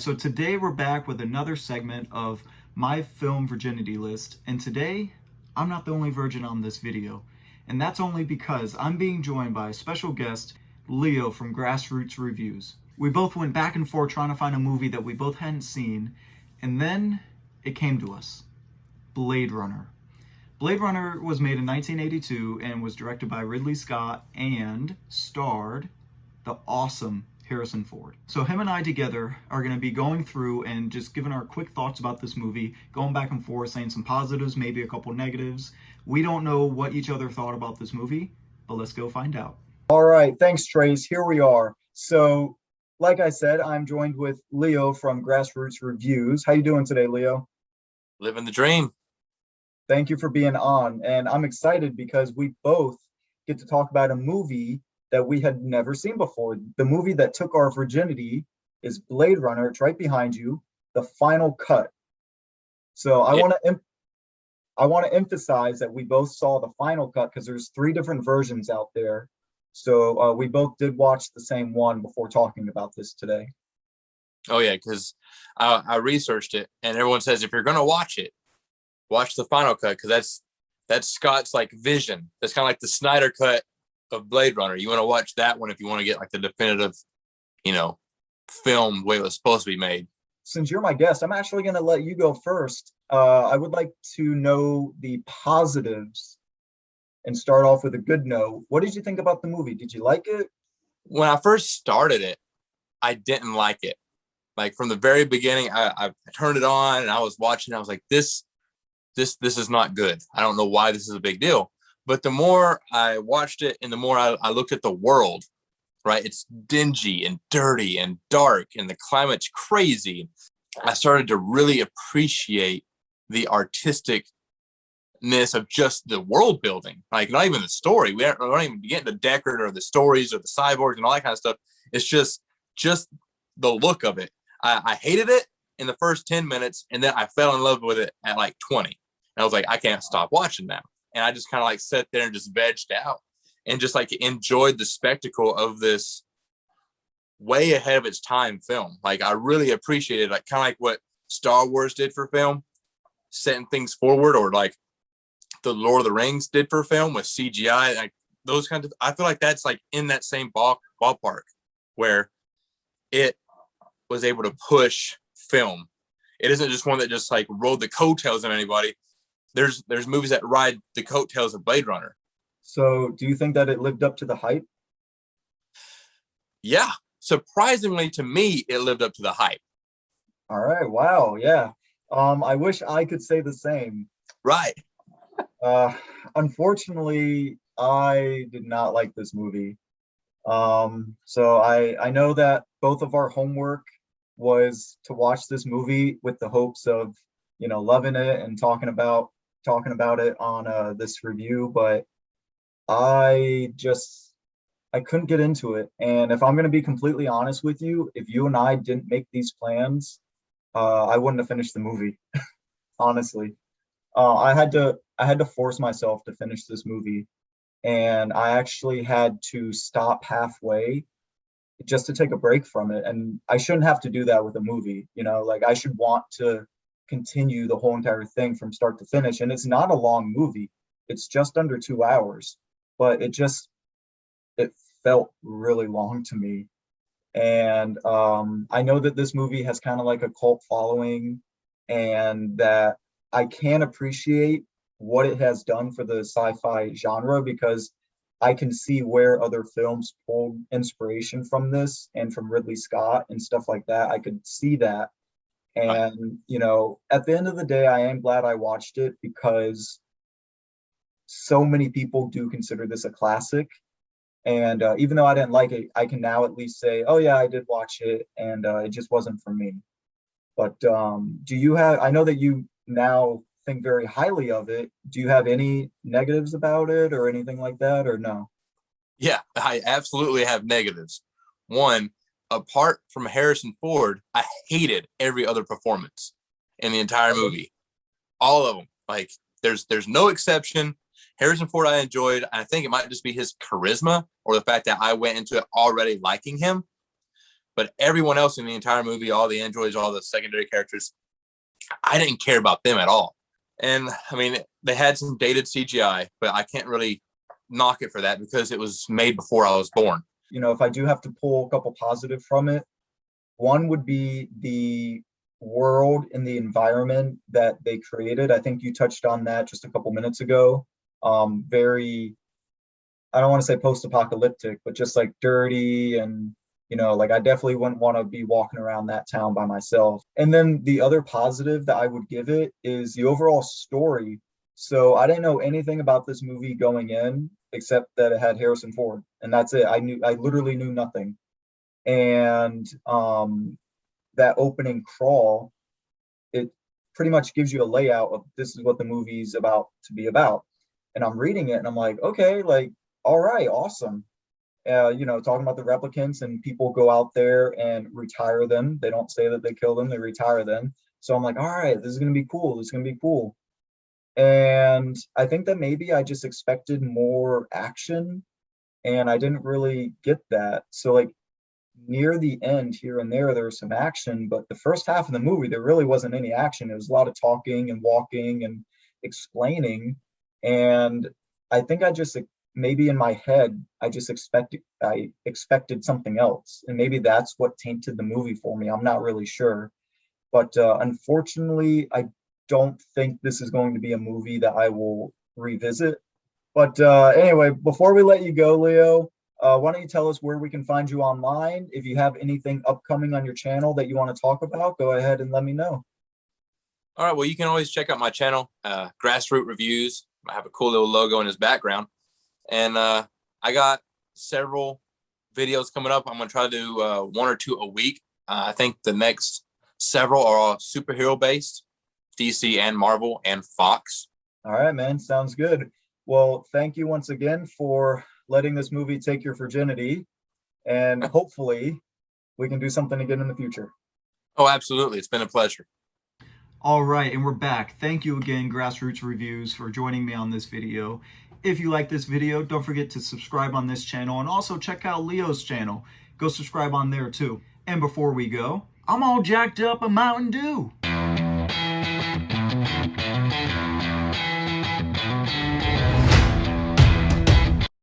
so today we're back with another segment of my film Virginity list, and today I'm not the only virgin on this video, and that's only because I'm being joined by a special guest, Leo from Grassroots Reviews. We both went back and forth trying to find a movie that we both hadn't seen, and then it came to us, Bladerunner. Bladerunner was made in 1982 and was directed by Ridley Scott and starred the awesome Harrison Ford. So him and I together are going to be going through and just giving our quick thoughts about this movie, going back and forth, saying some positives, maybe a couple negatives. We don't know what each other thought about this movie, but let's go find out. All right, thanks, Trace. Here we are. So, like I said, I'm joined with Leo from Grassroots Reviews. How you doing today, Leo? Living the dream. Thank you for being on. And I'm excited because we both get to talk about a movie that we had never seen before. The movie that took our virginity is Bladerunner. It's right behind you, The Final Cut. So I want to emphasize that we both saw The Final Cut because there's 3 different versions out there. So we both did watch the same one before talking about this today. Oh yeah, because I researched it, and everyone says if you're gonna watch it, watch The Final Cut, because that's Scott's like vision. That's kind of like the Snyder cut of Blade Runner. You want to watch that one if you want to get like the definitive, film the way it was supposed to be made. Since you're my guest, I'm actually going to let you go first. I would like to know the positives and start off with a good note. What did you think about the movie? Did you like it? When I first started it, I didn't like it. Like from the very beginning, I turned it on and I was watching. I was like, this is not good. I don't know why this is a big deal. But the more I watched it and the more I looked at the world, right? It's dingy and dirty and dark and the climate's crazy. I started to really appreciate the artisticness of just the world building, like not even the story. We don't even get the Deckard or the stories or the cyborgs and all that kind of stuff. It's just the look of it. I hated it in the first 10 minutes and then I fell in love with it at like 20. And I was like, I can't stop watching now. And I just kind of like sat there and just vegged out and just like enjoyed the spectacle of this way ahead of its time film. Like I really appreciated like kind of like what Star Wars did for film, setting things forward, or like the Lord of the Rings did for film with CGI. Like those kinds of, I feel like that's like in that same ballpark where it was able to push film. It isn't just one that just like rode the coattails of anybody. There's movies that ride the coattails of Blade Runner. So do you think that it lived up to the hype? Yeah. Surprisingly to me, it lived up to the hype. All right. Wow. Yeah. I wish I could say the same. Right. Unfortunately, I did not like this movie. So I know that both of our homework was to watch this movie with the hopes of, loving it and talking about it on this review, but I couldn't get into it. And if I'm going to be completely honest with you, if you and I didn't make these plans, I wouldn't have finished the movie. Honestly, I had to force myself to finish this movie, and I actually had to stop halfway just to take a break from it. And I shouldn't have to do that with a movie. Like I should want to continue the whole entire thing from start to finish. And it's not a long movie. It's just under 2 hours, but it felt really long to me. And I know that this movie has kind of like a cult following, and that I can appreciate what it has done for the sci-fi genre, because I can see where other films pulled inspiration from this and from Ridley Scott and stuff like that. I could see that. And, at the end of the day, I am glad I watched it, because so many people do consider this a classic. And even though I didn't like it, I can now at least say, oh yeah, I did watch it, and it just wasn't for me. But I know that you now think very highly of it. Do you have any negatives about it or anything like that, or no? Yeah, I absolutely have negatives. One, apart from Harrison Ford, I hated every other performance in the entire movie. All of them. Like there's no exception. Harrison Ford I enjoyed. I think it might just be his charisma or the fact that I went into it already liking him. But everyone else in the entire movie, all the androids, all the secondary characters, I didn't care about them at all. And I mean, they had some dated CGI, but I can't really knock it for that because it was made before I was born. You know, if I do have to pull a couple positive from it, one would be the world and the environment that they created. I think you touched on that just a couple minutes ago. Very, I don't want to say post-apocalyptic, but just like dirty and, you know, like I definitely wouldn't want to be walking around that town by myself. And then the other positive that I would give it is the overall story. So I didn't know anything about this movie going in except that it had Harrison Ford, and that's it. I literally knew nothing. And that opening crawl, it pretty much gives you a layout of this is what the movie's about to be about. And I'm reading it and I'm like, okay, like, all right, awesome. You know, talking about the replicants, and people go out there and retire them. They don't say that they kill them, they retire them. So I'm like, all right, this is gonna be cool. This is gonna be cool. And I think that maybe I just expected more action and I didn't really get that. So like near the end here and there was some action, but the first half of the movie there really wasn't any action. It was a lot of talking and walking and explaining. And I think I just, maybe in my head I expected something else, and maybe that's what tainted the movie for me. I'm not really sure, but unfortunately I don't think this is going to be a movie that I will revisit. But anyway, before we let you go, Leo, why don't you tell us where we can find you online? If you have anything upcoming on your channel that you want to talk about, go ahead and let me know. All right. Well, you can always check out my channel, Grassroots Reviews. I have a cool little logo in his background. And I got several videos coming up. I'm going to try to do 1 or 2 a week. I think the next several are all superhero based, DC and Marvel and Fox. All right, man. Sounds good. Well, thank you once again for letting this movie take your virginity. And hopefully we can do something again in the future. Oh, absolutely. It's been a pleasure. All right, and we're back. Thank you again, Grassroots Reviews, for joining me on this video. If you like this video, don't forget to subscribe on this channel, and also check out Leo's channel. Go subscribe on there too. And before we go, I'm all jacked up a Mountain Dew.